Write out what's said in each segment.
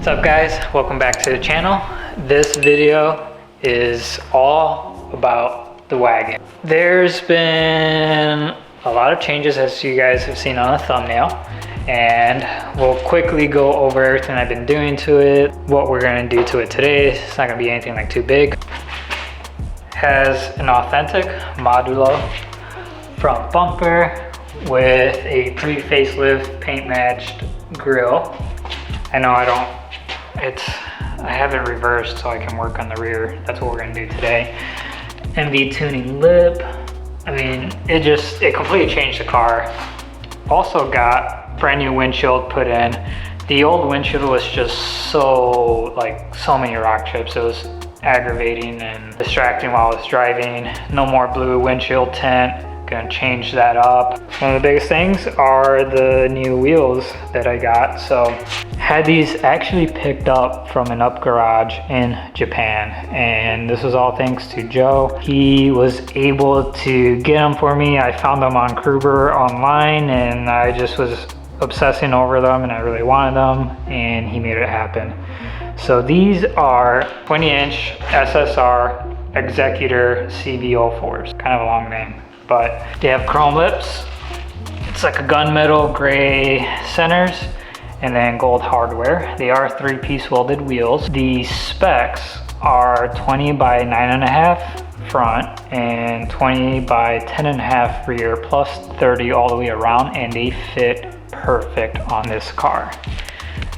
What's up guys, welcome back to the channel. This video is all about the wagon. There's been a lot of changes as you guys have seen on the thumbnail, and we'll quickly go over everything I've been doing to it, what we're going to do to it today. It's not going to be anything like too big. Has an authentic Modulo front bumper with a pre-facelift paint matched grille. I know I have it reversed so I can work on the rear. That's what we're gonna do today. MV tuning lip. I mean, it completely changed the car. Also got brand new windshield put in. The old windshield was just so many rock chips. It was aggravating and distracting while I was driving. No more blue windshield tint. Gonna change that up. One of the biggest things are the new wheels that I got. So had these actually picked up from an up garage in Japan, and this was all thanks to Joe. He was able to get them for me. I found them on Kruger online and I just was obsessing over them and I really wanted them, and he made it happen. So these are 20-inch SSR Executor CV04s. Kind of a long name, but they have chrome lips. It's like a gunmetal gray centers and then gold hardware. They are 3-piece welded wheels. The specs are 20 by 9.5 front and 20 by 10.5 rear plus 30 all the way around, and they fit perfect on this car.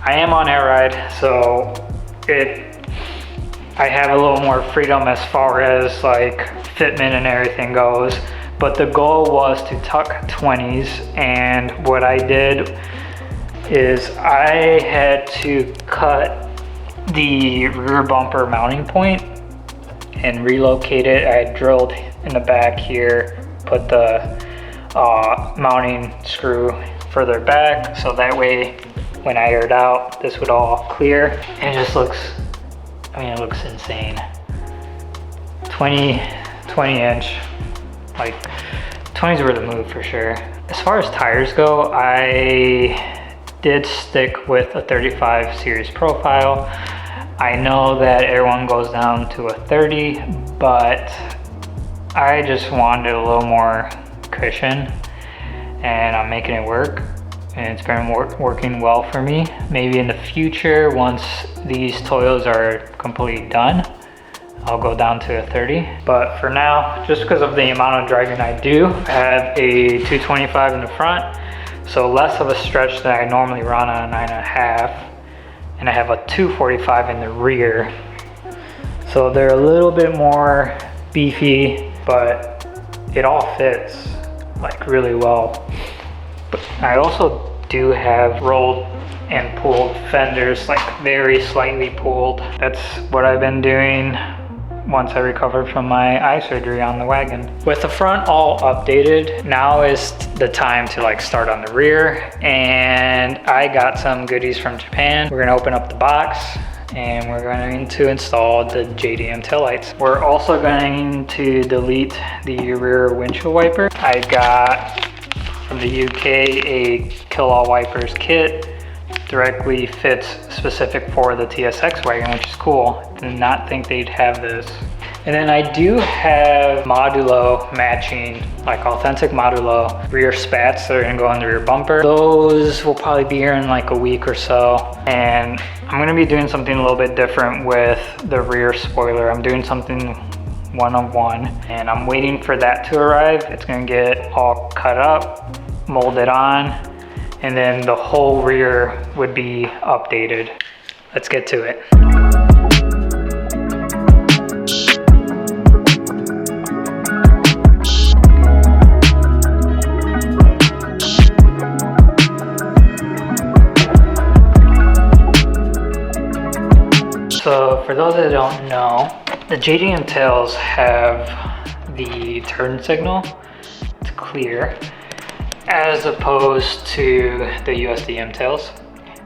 I am on air ride, so I have a little more freedom as far as like fitment and everything goes. But the goal was to tuck 20s, and what I did is I had to cut the rear bumper mounting point and relocate it. I drilled in the back here, put the mounting screw further back, so that way when I aired out, this would all clear. And it just looks, it looks insane. 20 inch. Like 20s were the move for sure. As far as tires go, I did stick with a 35 series profile. I know that everyone goes down to a 30, but I just wanted a little more cushion, and I'm making it work, and it's been working well for me. Maybe in the future, once these Toyos are completely done, I'll go down to a 30. But for now, just because of the amount of driving I do, I have a 225 in the front, so less of a stretch than I normally run on a 9.5, and I have a 245 in the rear. So they're a little bit more beefy, but it all fits like really well. But I also do have rolled and pulled fenders, like very slightly pulled. That's what I've been doing once I recovered from my eye surgery on the wagon. With the front all updated, now is the time to start on the rear, and I got some goodies from Japan. We're gonna open up the box and we're going to install the JDM taillights. We're also going to delete the rear windshield wiper. I got from the UK a kill all wipers kit. Directly fits specific for the TSX wagon, which is cool. Did not think they'd have this. And then I do have Modulo matching, like authentic Modulo rear spats that are gonna go on the rear bumper. Those will probably be here in like a week or so. And I'm gonna be doing something a little bit different with the rear spoiler. I'm doing something one-of-one, and I'm waiting for that to arrive. It's gonna get all cut up, molded on, and then the whole rear would be updated. Let's get to it. So for those that don't know, the JDM tails have the turn signal. It's clear, as opposed to the USDM tails.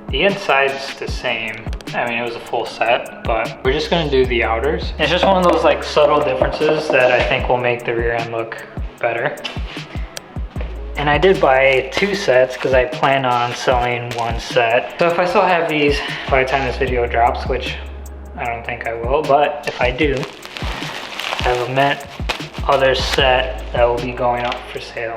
The inside's the same. It was a full set, but we're just gonna do the outers. It's just one of those subtle differences that I think will make the rear end look better. And I did buy 2 sets because I plan on selling 1 set. So if I still have these by the time this video drops, which I don't think I will, but if I do, I have a mint other set that will be going up for sale.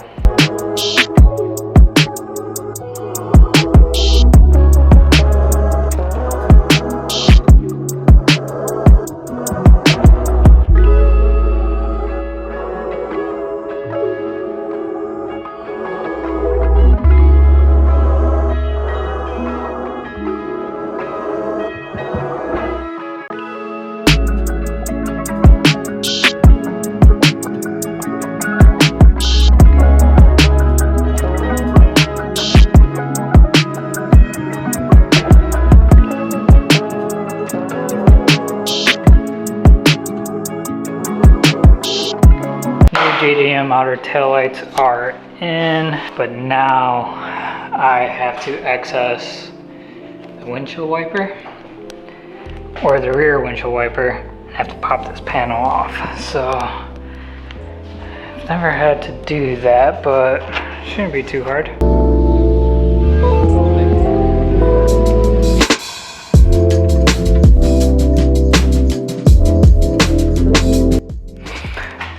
JDM outer taillights are in, but now I have to access the windshield wiper or the rear windshield wiper. I have to pop this panel off. So I've never had to do that, but it shouldn't be too hard.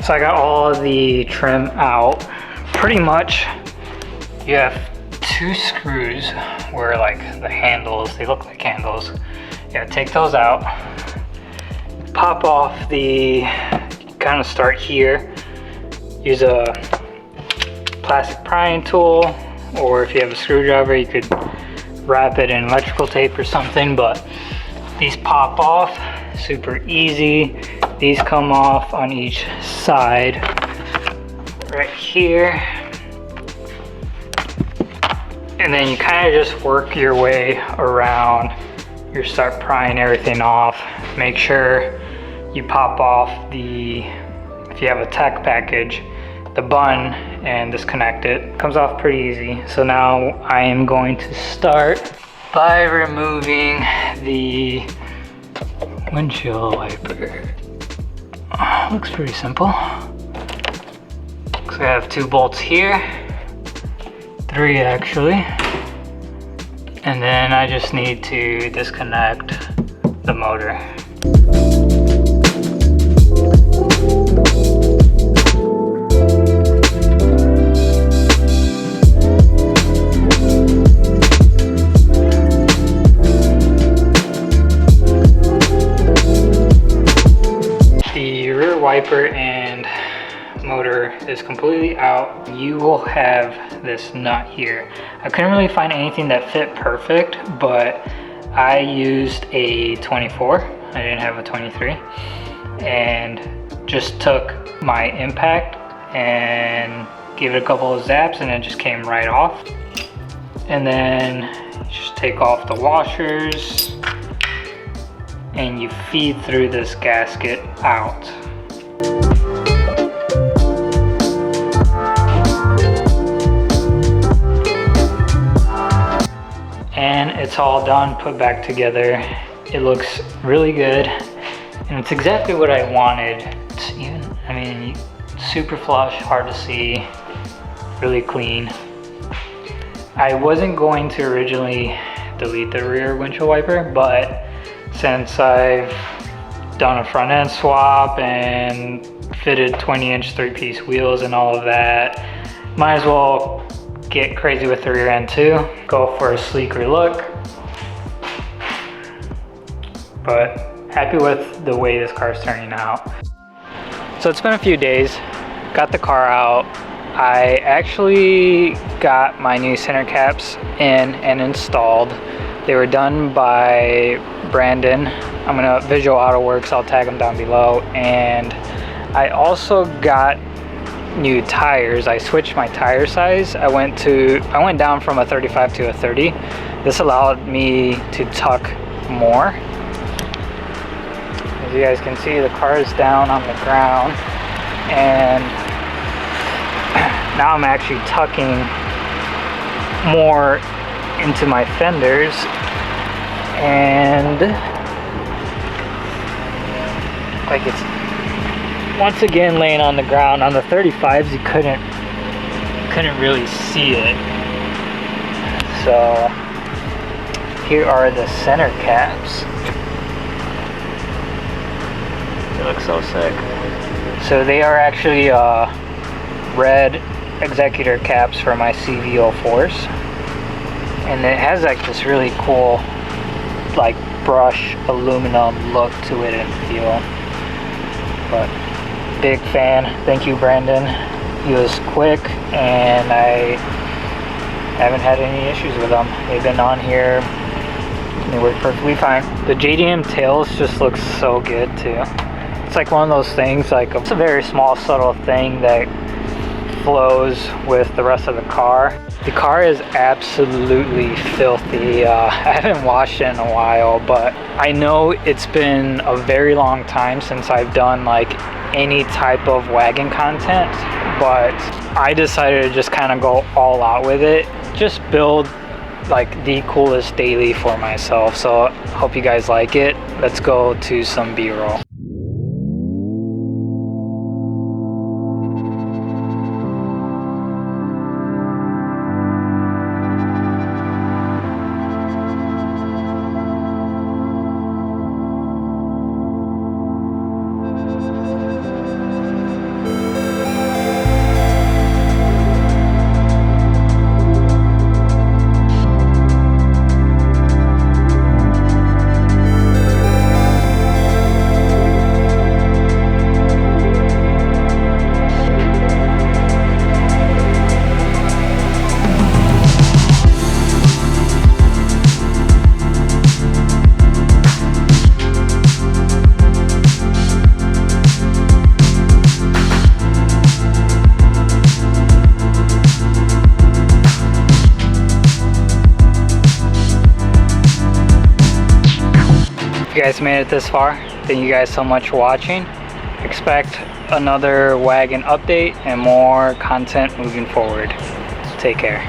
So I got all of the trim out. Pretty much you have 2 screws where like the handles, they look like handles. You gotta take those out. Pop off the, kind of start here. Use a plastic prying tool, or if you have a screwdriver you could wrap it in electrical tape or something, but these pop off super easy. These come off on each side right here, and then you kind of just work your way around. You start prying everything off. Make sure you pop off the, if you have a tech package, the bun, and disconnect it. Comes off pretty easy. So now I am going to start by removing the windshield wiper. Looks pretty simple. So I have 2 bolts here, 3 actually, and then I just need to disconnect the motor. Wiper and motor is completely out. You will have this nut here. I couldn't really find anything that fit perfect, but I used a 24. I didn't have a 23, and just took my impact and gave it a couple of zaps, and it just came right off. And then just take off the washers and you feed through this gasket out. And it's all done, put back together. It looks really good, and it's exactly what I wanted. It's even, I mean, super flush, hard to see, really clean. I wasn't going to originally delete the rear windshield wiper, but since I've done a front end swap and fitted 20-inch 3-piece wheels and all of that, might as well get crazy with the rear end too. Go for a sleeker look. But happy with the way this car is turning out. So it's been a few days, got the car out. I actually got my new center caps in and installed. They were done by Brandon. I'm gonna Visual Auto Works, I'll tag them down below. And I also got new tires. I switched my tire size. I went down from a 35 to a 30. This allowed me to tuck more. As you guys can see, the car is down on the ground, and now I'm actually tucking more into my fenders, and like it's once again laying on the ground. On the 35s you couldn't couldn't really see it. So here are the center caps. They look so sick. So they are actually red Executor caps for my CV04s, and it has like this really cool like brush aluminum look to it and feel. But big fan. Thank you, Brandon. He was quick, and I haven't had any issues with them. They've been on here, they work perfectly fine. The JDM tails just look so good too. It's like one of those things, like it's a very small subtle thing that flows with the rest of the car. The car is absolutely filthy. I haven't washed it in a while, but I know it's been a very long time since I've done like any type of wagon content, but I decided to just kind of go all out with it, just build like the coolest daily for myself. So hope you guys like it. Let's go to some B-roll. If you guys made it this far, thank you guys so much for watching. Expect another wagon update and more content moving forward. Take care.